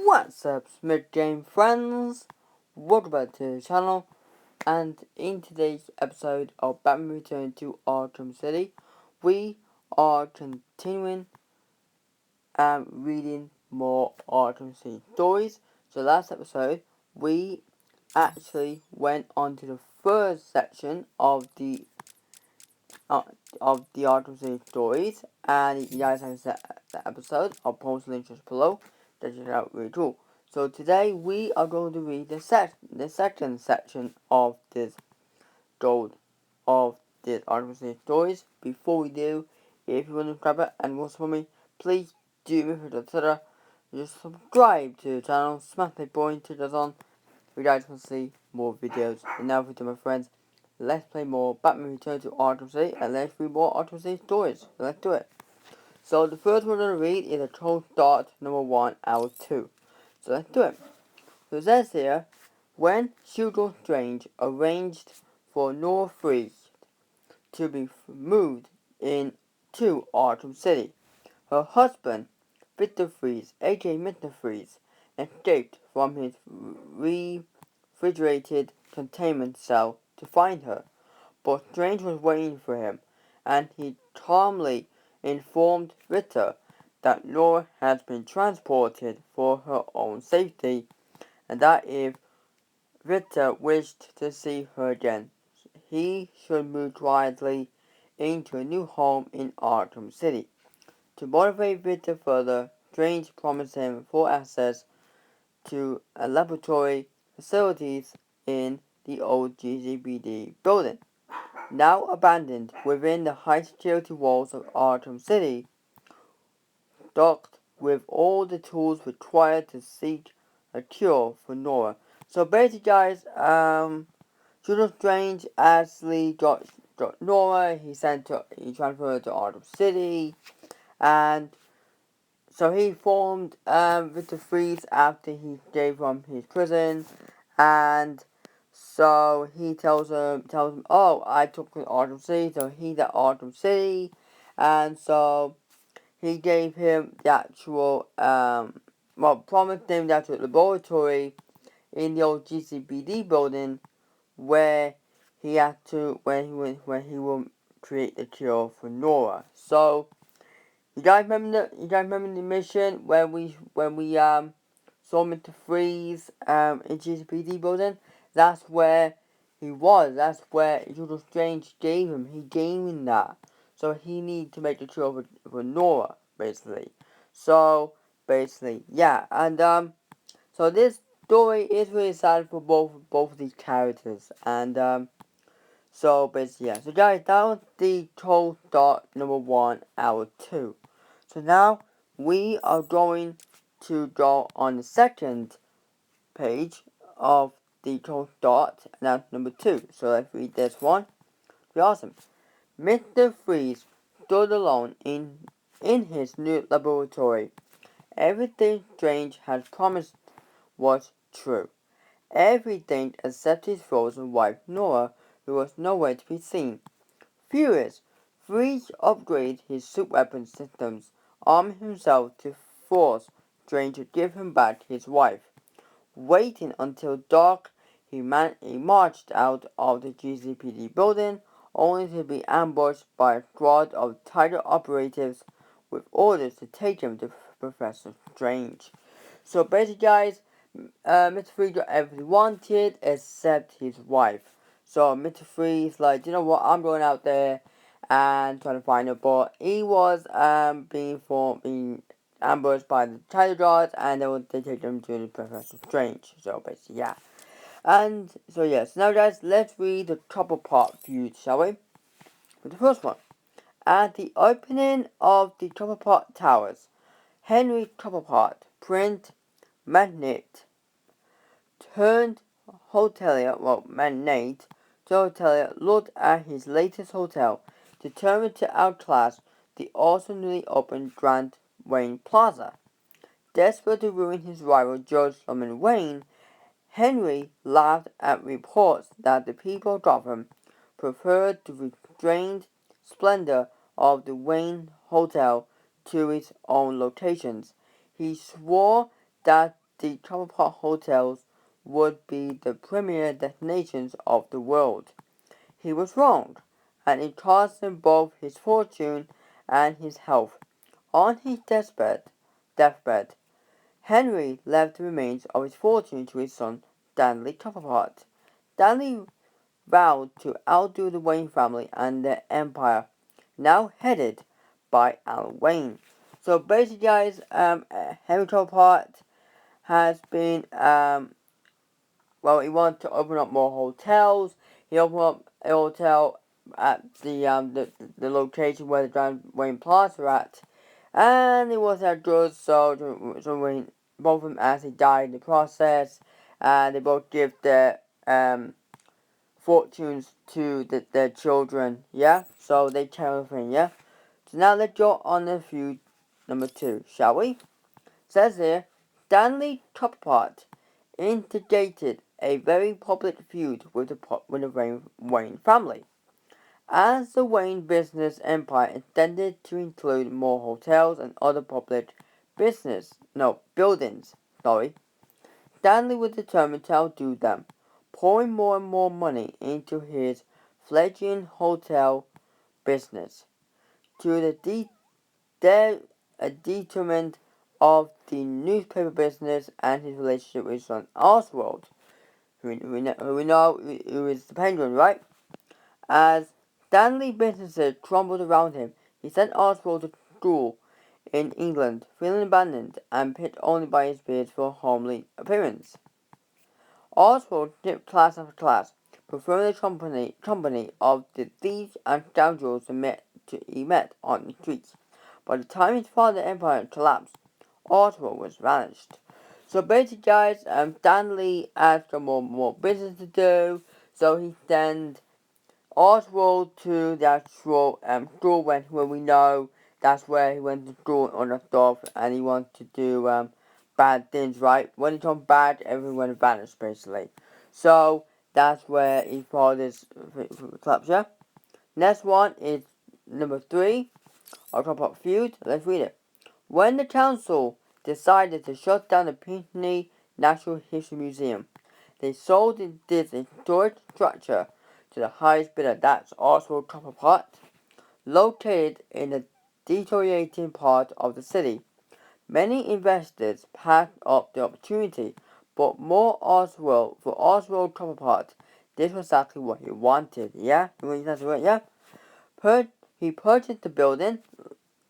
What's up, Smith Game friends? Welcome back to the channel, and in today's episode of Batman Return to Arkham City, we are continuing and reading more Arkham City stories. So last episode, we actually went on to the first section of the Arkham City stories, and if you guys haven't seen that episode, I'll post links just below. Check it out, really cool. So today we are going to read the second section of this Arkham City stories. Before we do, if you want to subscribe and watch for me, please do me a favor, just subscribe to the channel, smash the bell, turn it on. If you guys want to see more videos. And now for my friends, let's play more Batman Return to Arkham City, and let's read more Arkham City stories. Let's do it. So the first one we're going to read is a Cold Start number 1, hour 2. So let's do it. So it says here, when Hugo Strange arranged for Nora Freeze to be moved into Arkham City, her husband, Victor Freeze, aka Mr. Freeze, escaped from his refrigerated containment cell to find her. But Strange was waiting for him, and he calmly informed Victor that Nora had been transported for her own safety, and that if Victor wished to see her again, he should move quietly into a new home in Arkham City. To motivate Victor further, Strange promised him full access to a laboratory facilities in the old GCPD building. Now abandoned within the high-security walls of Arkham City, stocked with all the tools required to seek a cure for Nora. So basically, guys, Doctor Strange actually got Nora. He transferred her to Arkham City, and so he formed Victor Freeze after he escaped from his prison, and so he tells him, oh, I took the Arkham City, so he's at Arkham City, and so he gave him the actual, promised him the actual laboratory in the old GCPD building, where he will create the cure for Nora. So, you guys remember the mission when we saw Mr. Freeze in GCPD building? That's where he was. That's where Doctor Strange gave him. He gave him that. So he needs to make the cure for Nora, basically. So basically, yeah. And so this story is really sad for both of these characters. And so basically, yeah. So guys, that was the Cold Start number 1, hour 2. So now we are going to go on the second page of the Cold Start, and that's number 2. So let's read this one. Be awesome. Mr. Freeze stood alone in his new laboratory. Everything Strange had promised was true. Everything except his frozen wife Nora, who was nowhere to be seen. Furious, Freeze upgraded his super weapon systems, arming himself to force Strange to give him back his wife. Waiting until dark, he marched out of the GCPD building, only to be ambushed by a squad of Tiger operatives with orders to take him to Professor Strange. So basically, guys, Mr. Freeze got everything he wanted except his wife. So Mr. Freeze, like, you know what, I'm going out there and trying to find her, but he was being ambushed by the Tiger Guards, and they take him to the Professor Strange. So basically, yeah. And so yes, now guys, let's read the couple part views, shall we? With the first one. At the opening of the Cobblepot Towers, Henry Cobblepot, Prince Magnate, turned magnate to hotelier, looked at his latest hotel, determined to outclass the also newly opened Grand Wayne Plaza. Desperate to ruin his rival George Sloman Wayne, Henry laughed at reports that the people of Gotham preferred the restrained splendor of the Wayne Hotel to its own locations. He swore that the Travelport hotels would be the premier destinations of the world. He was wrong, and it cost him both his fortune and his health. On his deathbed, Henry left the remains of his fortune to his son Stanley Travelport. Stanley vowed to outdo the Wayne family and their empire, now headed by Alan Wayne. So basically, guys, Henry Travelport has been he wanted to open up more hotels. He opened up a hotel at the location where the John Wayne Plaza are at, and it wasn't that good. So Wayne, both of them actually died in the process, and they both give their fortunes to their children. Yeah, so they tell everything. Yeah. So now let's go on to feud number 2, shall we? It says here, Stanley Travelport instigated a very public feud with the Wayne family. As the Wayne business empire extended to include more hotels and other public buildings, Stanley was determined to outdo them, pouring more and more money into his fledgling hotel business, to the detriment of the newspaper business and his relationship with his son Oswald, who we know who is the Penguin, right? As Stanley businesses crumbled around him, he sent Oswald to school in England, feeling abandoned and picked only by his peers for a homely appearance. Oswald skipped class after class, preferring the company of the thieves and scoundrels he met on the streets. By the time his father's empire collapsed, Oswald was vanished. So basically, guys, Stanley had some more business to do, so he sent Oswald to the actual school when we know that's where he went to school and other stuff, and he wanted to do bad things, right? When he turned bad, everyone vanished basically. So that's where he followed his collapse. Yeah. Next one is number 3. I'll talk about feud. Let's read it. When the council decided to shut down the Pinckney Natural History Museum, they sold this historic structure to the highest bidder, that's Oswald Travelport, located in a deteriorating part of the city. Many investors passed up the opportunity, but for Oswald Travelport, this was exactly what he wanted. Yeah, yeah. He purchased the building.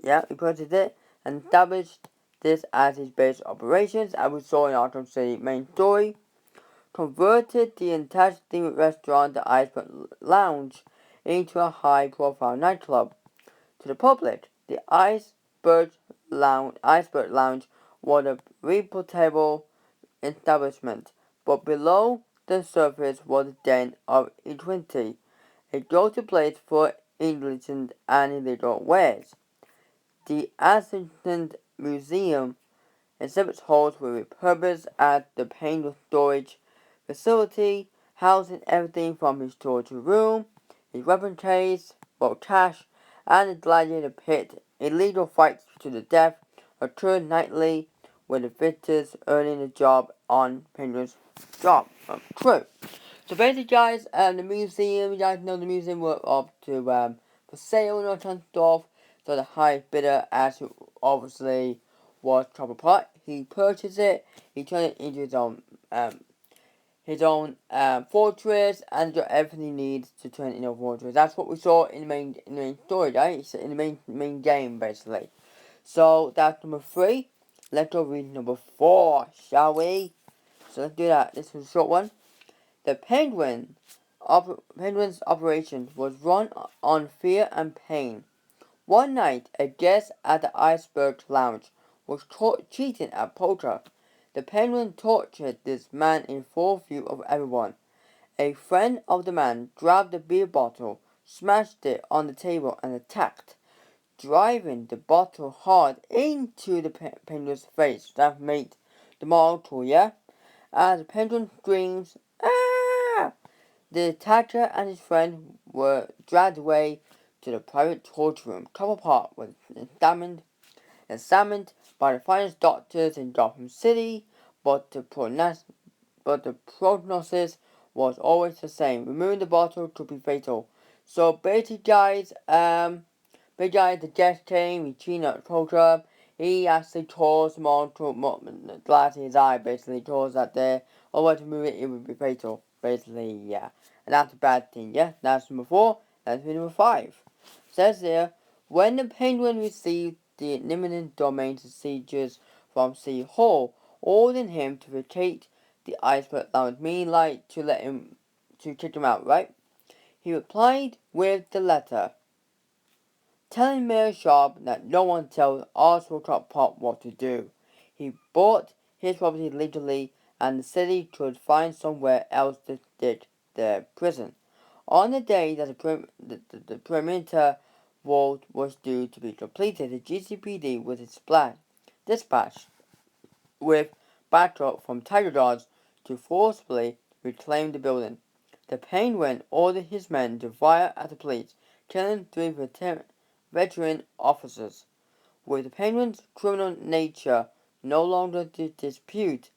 Yeah, he purchased it and established this as his base of operations, as we saw in Arkham City main story. Converted the entire themed restaurant, the Iceberg Lounge, into a high-profile nightclub. To the public, the Iceberg Lounge was a reputable establishment, but below the surface was a den of iniquity, a go-to place for illicit and illegal wares. The adjacent museum exhibit halls were repurposed as the paint storage facility, housing everything from his storage room, his weapon case, both cash, and a gladiator pit. Illegal fights to the death occurred nightly, with the victors earning a job on Penguin's job crew. So basically, guys, the museum, you guys know the museum were up to for sale and all kinds of stuff. So the highest bidder, as obviously was Travelport, he purchased it. He turned it into his own fortress, and got everything he needs to turn it into a fortress. That's what we saw in the main story, right? In the main game, basically. So that's number 3. Let's go read number 4, shall we? So let's do that. This is a short one. The Penguin's operation was run on fear and pain. One night, a guest at the Iceberg Lounge was caught cheating at poker. The Penguin tortured this man in full view of everyone. A friend of the man grabbed a beer bottle, smashed it on the table, and attacked, driving the bottle hard into the Penguin's face. That made the mortal, yeah? As the Penguin screams, "Ah!" The attacker and his friend were dragged away to the private torture room. Travelport was examined by the finest doctors in Gotham City, but the prognosis was always the same. Removing the bottle could be fatal. So basically, guys, big guy, the guest came, he cheated at the program. He actually tore some on the glass in his eye, basically, tore that there. Otherwise, to move it, it would be fatal. Basically, yeah. And that's a bad thing, yeah? That's number 4. That's number 5. Says here, when the Penguin received the limited domain procedures from City Hall, ordering him to vacate the iceberg lounge, meaning like to let him, to kick him out, right? He replied with the letter, telling Mayor Sharp that no one tells Arthur Pop what to do. He bought his property legally, and the city could find somewhere else to dig their prison. On the day that the perimeter wall was due to be completed, the GCPD was dispatched with backup from Tiger Guards to forcibly reclaim the building. The Penguin ordered his men to fire at the police, killing 3 veteran officers. With the Penguin's criminal nature no longer to dispute,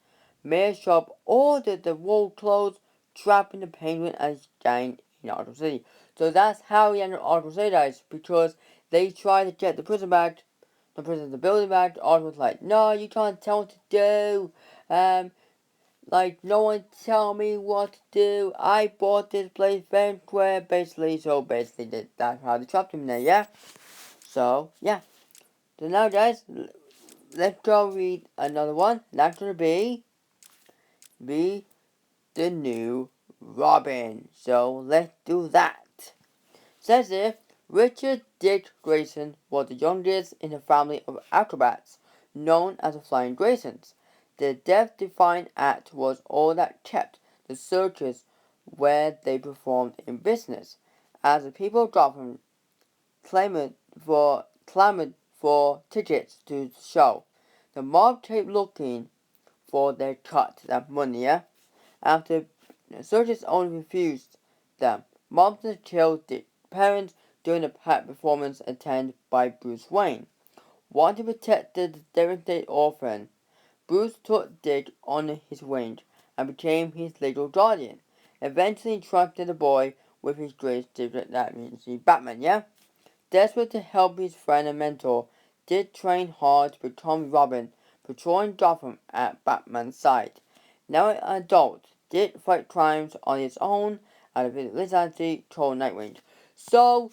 Mayor Sharp ordered the wall closed, trapping the Penguin and his gang in Arkham City. So that's how he ended Arkham City, guys, because they tried to get the building back. Arkham was like, no, you can't tell what to do. Like, no one tell me what to do. I bought this place fair and square, basically. So basically, that's how they trapped him there, yeah? So, yeah. So now, guys, let's go read another one. That's gonna be the new Robin. So let's do that. Says here, Richard Dick Grayson was the youngest in a family of acrobats, known as the Flying Graysons. The death-defying act was all that kept the circus where they performed in business. As the people of Gotham clamored for tickets to the show, the mob kept looking for their cut, that money, yeah? After the circus owner refused them, mobsters killed the parents during a performance attended by Bruce Wayne. Wanting to protect the devastated orphan, Bruce took Dick under his wing and became his legal guardian, eventually entrusting the boy with his greatest secret, that means Batman, yeah? Desperate to help his friend and mentor, Dick trained hard to become Robin, patrolling Gotham at Batman's side. Now an adult, Dick fight crimes on his own and a vigilante called Nightwing. So,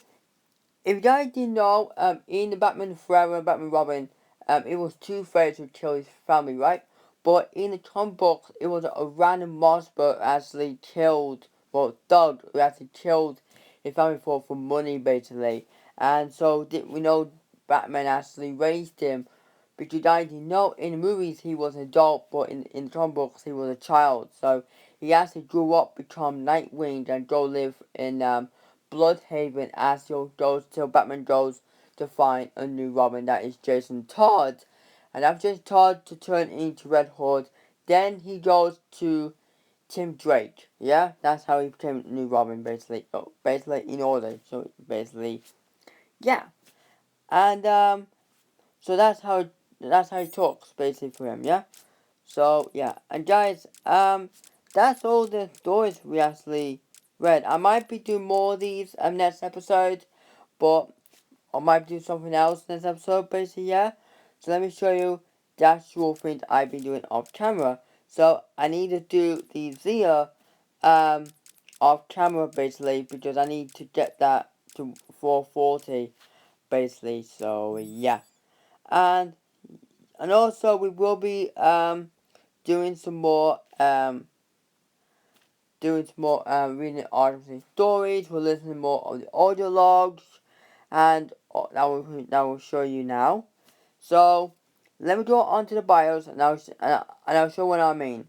if you guys didn't know, in the Batman Forever and Batman Robin, it was Two-Face who killed his family, right? But in the comic books, it was a random monster actually killed, well, Doug, who actually killed his family for money, basically. And so, we know Batman actually raised him. But you guys didn't know, in the movies, he was an adult, but in the comic books, he was a child. So, he actually grew up, become Nightwing, and go live in, Bloodhaven as he goes till Batman goes to find a new Robin, that is Jason Todd. And after Jason Todd to turn into Red Hood, then he goes to Tim Drake. Yeah, that's how he became a new Robin, basically. Oh, basically in order. So basically, yeah. And so that's how he talks basically for him. Yeah. So yeah, and guys, that's all the stories we actually read. I might be doing more of these next episode, but I might do something else next episode, basically, yeah. So let me show you the actual things I've been doing off camera. So I need to do these here, off camera, basically, because I need to get that to 440, basically. So yeah, and also we will be doing some more reading articles and stories. We're listening more of the audio logs, and that will show you now. So let me go on to the bios, and I'll show what I mean.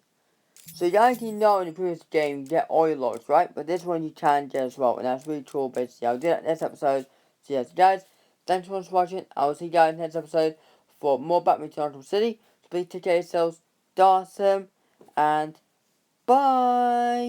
So you guys didn't know in the previous game you get audio logs, right? But this one you can get as well, and that's really cool. Basically, I'll do that next episode. So yes, guys, thanks so much for watching. I will see you guys next episode for more Batman to Arkham City. So please take care of yourselves, awesome, and bye!